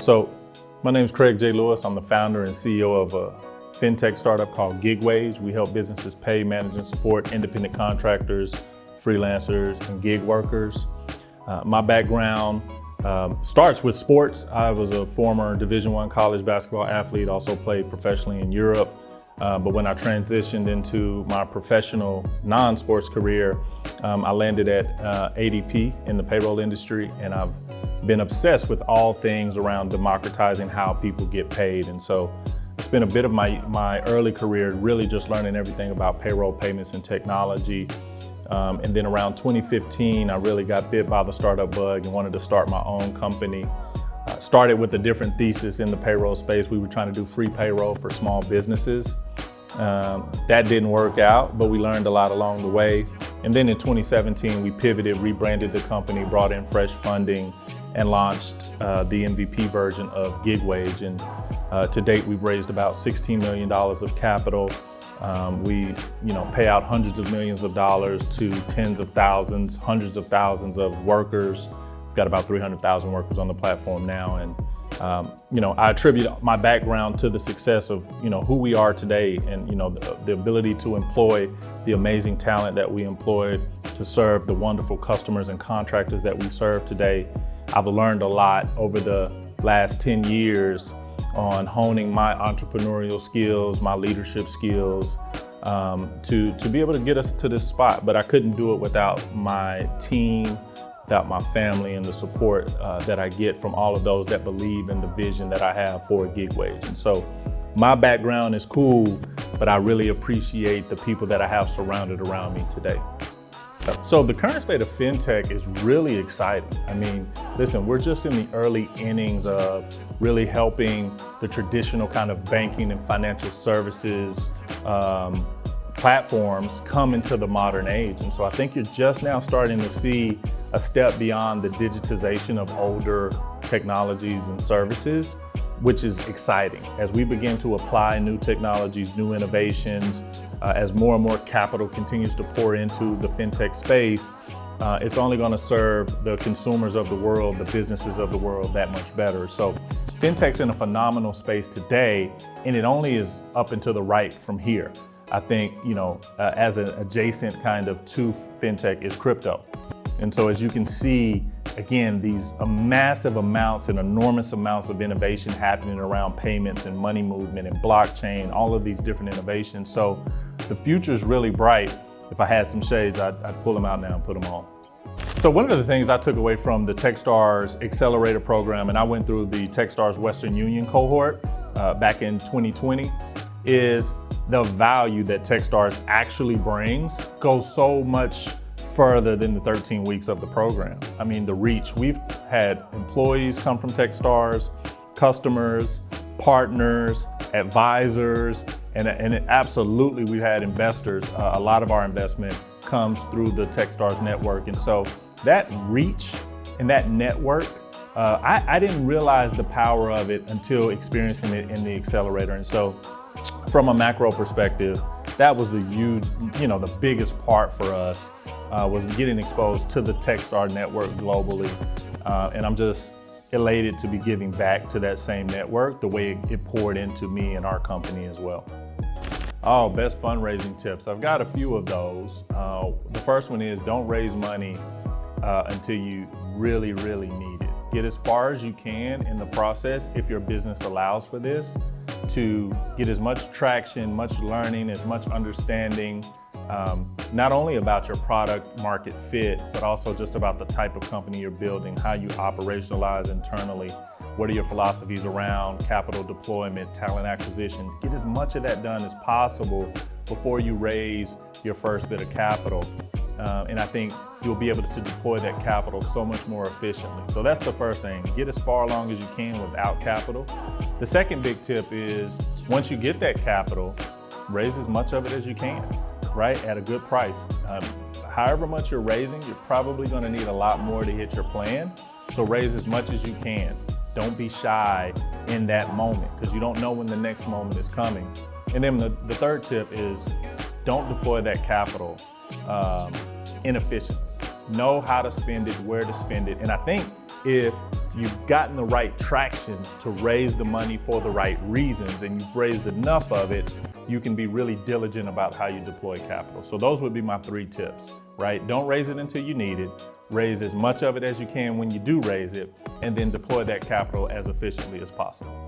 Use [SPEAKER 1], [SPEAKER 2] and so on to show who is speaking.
[SPEAKER 1] So my name is Craig J. Lewis. I'm the founder and CEO of a fintech startup called Gigwage. We help businesses pay, manage, and support independent contractors, freelancers, and gig workers. My background starts with sports. I was a former Division I college basketball athlete, also played professionally in Europe. But when I transitioned into my professional non-sports career, I landed at ADP in the payroll industry, and I've been obsessed with all things around democratizing how people get paid. And so I spent a bit of my early career really just learning everything about payroll payments and technology. And then around 2015, I really got bit by the startup bug and wanted to start my own company. Started with a different thesis in the payroll space. We were trying to do free payroll for small businesses. That didn't work out, but we learned a lot along the way. And then in 2017, we pivoted, rebranded the company, brought in fresh funding, and launched the MVP version of Gigwage. And to date, we've raised about $16 million of capital. We pay out hundreds of millions of dollars to tens of thousands, hundreds of thousands of workers. We've got about 300,000 workers on the platform now. And I attribute my background to the success of who we are today, and the ability to employ the amazing talent that we employ to serve the wonderful customers and contractors that we serve today. I've learned a lot over the last 10 years on honing my entrepreneurial skills, my leadership skills, to be able to get us to this spot. But I couldn't do it without my team, without my family, and the support that I get from all of those that believe in the vision that I have for Gigwage. And so my background is cool, but I really appreciate the people that I have surrounded around me today. So the current state of fintech is really exciting. I mean, listen, we're just in the early innings of really helping the traditional kind of banking and financial services platforms come into the modern age. And so I think you're just now starting to see a step beyond the digitization of older technologies and services, which is exciting. As we begin to apply new technologies, new innovations, as more and more capital continues to pour into the fintech space, it's only going to serve the consumers of the world, the businesses of the world that much better. So fintech's in a phenomenal space today, and it only is up and to the right from here. I think, as an adjacent kind of to fintech is crypto. And so as you can see, again, these massive amounts and enormous amounts of innovation happening around payments and money movement and blockchain, all of these different innovations. So the future is really bright. If I had some shades, I'd pull them out now and put them on. So one of the things I took away from the Techstars Accelerator program, and I went through the Techstars Western Union cohort back in 2020, is the value that Techstars actually brings goes so much further than the 13 weeks of the program. I mean, the reach. We've had employees come from Techstars, customers, partners, advisors, and absolutely we've had investors. A lot of our investment comes through the Techstars network. And so that reach and that network, I didn't realize the power of it until experiencing it in the accelerator. And so from a macro perspective, that was the huge, the biggest part for us was getting exposed to the Techstars network globally. And I'm just elated to be giving back to that same network the way it poured into me and our company as well. Oh, best fundraising tips. I've got a few of those. The first one is don't raise money until you really, really need it. Get as far as you can in the process, if your business allows for this, to get as much traction, much learning, as much understanding, not only about your product market fit, but also just about the type of company you're building, how you operationalize internally, what are your philosophies around capital deployment, talent acquisition. Get as much of that done as possible before you raise your first bit of capital. And I think you'll be able to deploy that capital so much more efficiently. So that's the first thing. Get as far along as you can without capital. The second big tip is once you get that capital, raise as much of it as you can, right? At a good price. However much you're raising, you're probably going to need a lot more to hit your plan. So raise as much as you can. Don't be shy in that moment because you don't know when the next moment is coming. And then the third tip is don't deploy that capital inefficiently. Know how to spend it, where to spend it. And I think if you've gotten the right traction to raise the money for the right reasons, and you've raised enough of it, you can be really diligent about how you deploy capital. So those would be my 3 tips, right? Don't raise it until you need it. Raise as much of it as you can when you do raise it, and then deploy that capital as efficiently as possible.